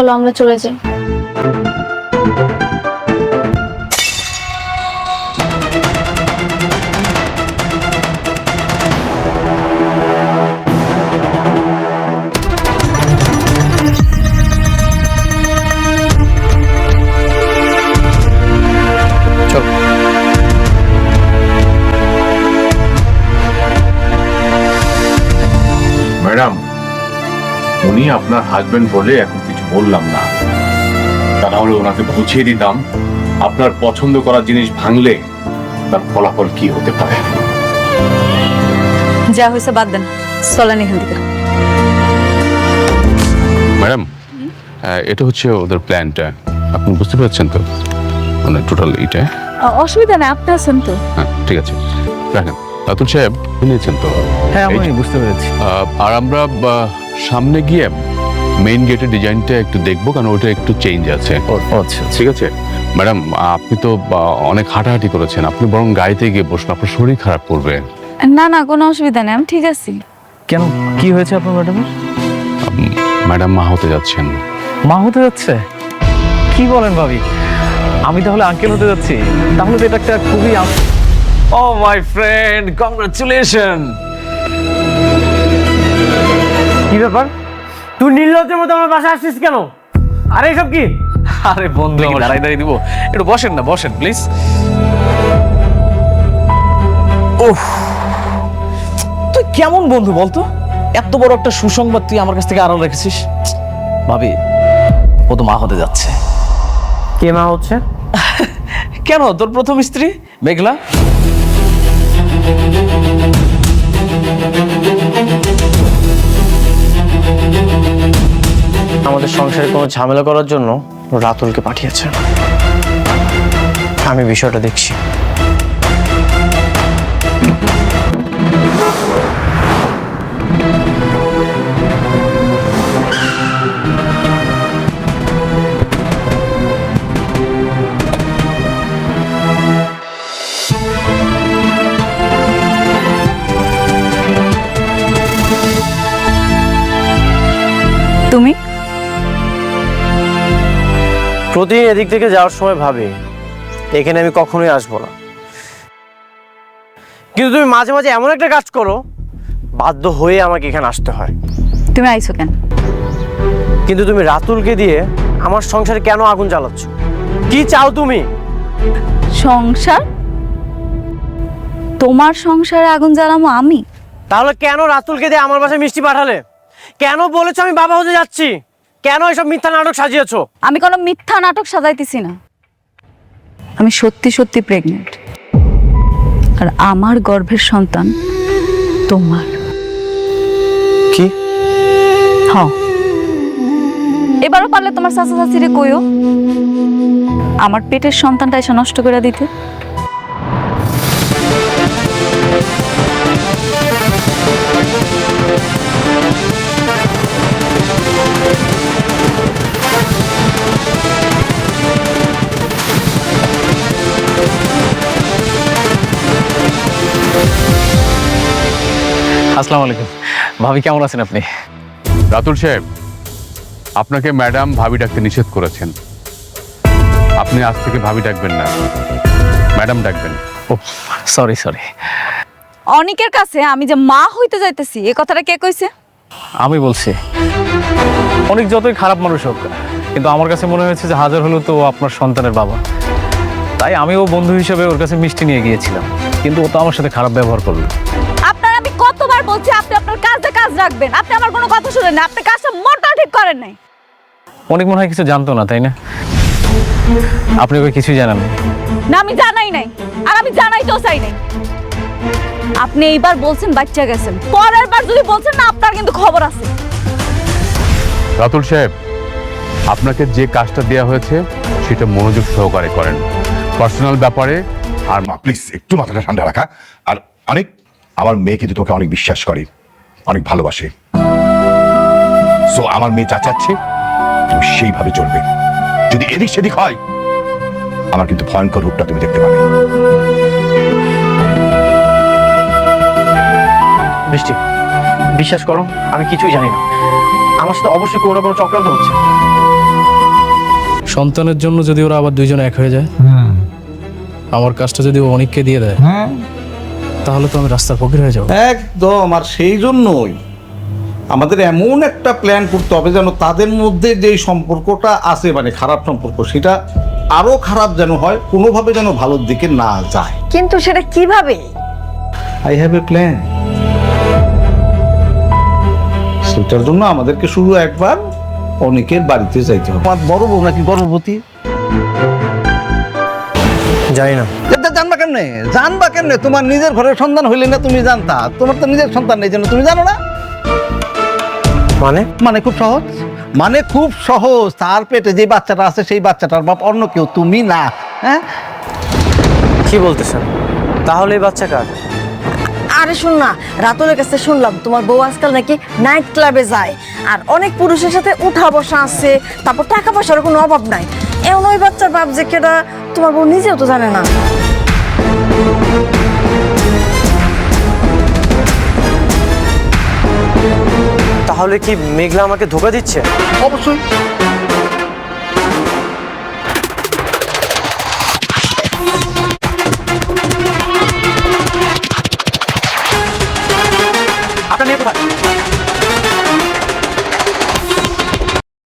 চলো আমরা চলে যাই। ম্যাডাম, উনি আপনার হাজবেন্ড বলে এখন কিছু বললাম না, তা নাহলে ওনাকে বুঝিয়ে দিতাম আপনার পছন্দ করা জিনিস ভাঙলে তার ফলাফল কি হতে পারে। যা হয়েছে বাদ দেন, চলেন এখান থেকে। ম্যাডাম, এটা হচ্ছে ওদের প্ল্যানটা, আপনি বুঝতে পারছেন তো? মানে টোটাল এইটা। অসুবিধা নেই, আপনি আছেন তো। হ্যাঁ ঠিক আছে, রাখেন। রাতুল সাহেব নিয়েছেন তো? হ্যাঁ আমি বুঝতে পেরেছি। আর আমরা সামনে গিয়ে মেইন গেটের ডিজাইনটা একটু দেখবো, কারণ ওটা একটু চেঞ্জ আছে। আচ্ছা ঠিক আছে ম্যাডাম, আপনি তো অনেক হাঁটাহাঁটি করেছেন, আপনি বরং গাড়িতে গিয়ে বসুন, আপনার শরীর খারাপ করবে। না না, কোনো অসুবিধা নেই, আমি ঠিক আছি। কেন, কি হয়েছে আপনার ম্যাডামের? ম্যাডাম মা হতে যাচ্ছেন। মা হতে যাচ্ছে? কি বলেন ভাবি, আমি তাহলে আঙ্কেল হতে যাচ্ছি? তাহলে তো এটা একটা খুবই ও মাই ফ্রেন্ড, কংগ্রাচুলেশন। কি ব্যাপার, তুই নির্লজ্জের মতো আমার বাসায় আসছিস কেন? আরে এসব কি? আরে বন্ধু, আমার দাঁড়াই দাঁড়িয়ে দিব, একটু বসেন না, বসেন প্লিজ। ওহ, তুই কেমন বন্ধু বলতো? এত বড় একটা সুসংবাদ তুই আমার কাছ থেকে আড়াল রেখেছিস। ভাবি, ও তো মা হতে যাচ্ছে। কে মা হচ্ছে? কেন, তোর প্রথম স্ত্রী মেঘলা। আমাদের সংসারে কোনো ঝামেলা করার জন্য রাতুলকে পাঠিয়েছে। আমি বিষয়টা দেখছি। তুমি প্রতিদিন এদিক থেকে যাওয়ার সময় ভাবি এখানে আমি কখনোই আসবো না, কিন্তু তুমি মাঝে মাঝে এমন একটা কাজ করো বাধ্য হয়ে আমাকে এখানে আসতে হয়। তুমি আইছো কেন? কিন্তু তুমি রাতুলকে দিয়ে আমার সংসারে কেন আগুন জ্বালাচ্ছ? কি চাও তুমি? সংসার? তোমার সংসারে আগুন জ্বালামো আমি? তাহলে কেন রাতুলকে দিয়ে আমার বাসায় মিষ্টি পাঠালে? কেন বলেছো আমি বাবা হতে যাচ্ছি? কেন এসব মিথ্যা নাটক সাজিয়েছো? আমি কোনো মিথ্যা নাটক সাজাইতেছি না, আমি সত্যি সত্যি প্রেগনেন্ট, আর আমার গর্ভের সন্তান তোমার। কি? হ্যাঁ, এবারও পারলে তোমার চাচা চাচিরে কইও আমার পেটের সন্তানটা এসে নষ্ট করে দিতে। আসসালামু আলাইকুম ভাবি, কেমন আছেন আপনি? রাতুল সাহেব, আপনাকে ম্যাডাম ভাবি ডাকতে নিষেধ করেছেন, আপনি আজ থেকে ভাবি ডাকবেন না, ম্যাডাম ডাকবেন। ও সরি সরি। অনিকের কাছে আমি যে মা হইতে যাইতেছি এই কথাটা কে কইছে? আমি বলছি। অনেক যতই খারাপ মানুষ হোক, কিন্তু আমার কাছে মনে হয়েছে যে হাজার হলেও তো ও আপনার সন্তানের বাবা, তাই আমিও বন্ধু হিসেবে ওর কাছে মিষ্টি নিয়ে গিয়েছিলাম, কিন্তু ও তো আমার সাথে খারাপ ব্যবহার করলো। আপনার আমি কতবার বলছি আপনি আপনার কাজে কাজ রাখবেন, আপনি আমার কোনো কথা শুনেন না, আপনি কাজটা মোটেও ঠিক করেন নাই। অনেক মনে হয় কিছু জানতো না, তাই না? আপনি ওকে কিছুই জানান না? না, আমি জানাই নাই, আর আমি জানাইতেও চাই নাই। আপনি এইবার বলছেন বাচ্চা গেছেন, পরের বার যদি বলছেন না আপনার কিন্তু খবর আছে। রাতুল সাহেব, আপনাকে যে কাজটা দেওয়া হয়েছে সেটা মনোযোগ সহকারে করেন, পার্সোনাল ব্যাপারে। আর মা প্লিজ একটু মাথাটা ঠান্ডা রাখা। আর অনেক, আমার মেয়ে কিন্তু তোকে অনেক বিশ্বাস করে, অনেক ভালোবাসে। সো আমার মেয়ে যা চাচ্ছে তুমি সেইভাবে চলবে। যদি এদিক সেদিক হয়, আমার কিন্তু ভয়ঙ্কর রূপটা তুমি দেখতে পাবে। বৃষ্টি, বিশ্বাস করো আমি কিছুই জানি না, আমার সাথে অবশ্যই কোনো না কোনো চক্রান্ত হচ্ছে। সন্তানের জন্য যদি ওরা আবার দুইজন এক হয়ে যায়, আমার কাজটা যদি ও অনেককে দিয়ে দেয়, তাহলে তো আমি রাস্তার ফকির হয়ে যাবো। একদম। আর সেই জন্যই আমাদের এমন একটা প্ল্যান করতে হবে যেন তাদের মধ্যে যে সম্পর্কটা আছে, মানে খারাপ সম্পর্ক, সেটা আরো খারাপ যেন হয়, কোনোভাবে যেন ভালোর দিকে না যায়। কিন্তু সেটা কিভাবে? I have a plan. সেটার জন্য আমাদেরকে শুধু একবার অনেকের বাড়িতে যাইতে হবে। আমার বড় বউ নাকি গর্ভবতী? জানি না। জানবা কেমনে? জানবা কেমনে? তোমার নিজের ঘরের সন্তান হইলে না তুমি জানতা? তোমার তো নিজের সন্তান নেই, যেন তুমি জানো না। মানে মানে খুব সহজ, মানে খুব সহজ। তার পেটে যে বাচ্চাটা আছে সেই বাচ্চাটার বাপ অন্য কেউ, তুমি না। হ্যাঁ, কি বলতেছেন? তাহলে এই বাচ্চা কার? আরে শোন না, রাতুলের কাছে শুনলাম তোমার বউ আজকাল নাকি নাইট ক্লাবে যায় আর অনেক পুরুষের সাথে উঠা বসা আছে, তারপর টাকা পয়সার কোনো অভাব নাই। এমন ওই বাচ্চার বাপ যে কেটা তোমার বউ নিজেও তো জানে না। তাহলে কি মেঘলা আমাকে ধোকা দিচ্ছে? অবশ্যই। আপনার মেয়ে কোথায়?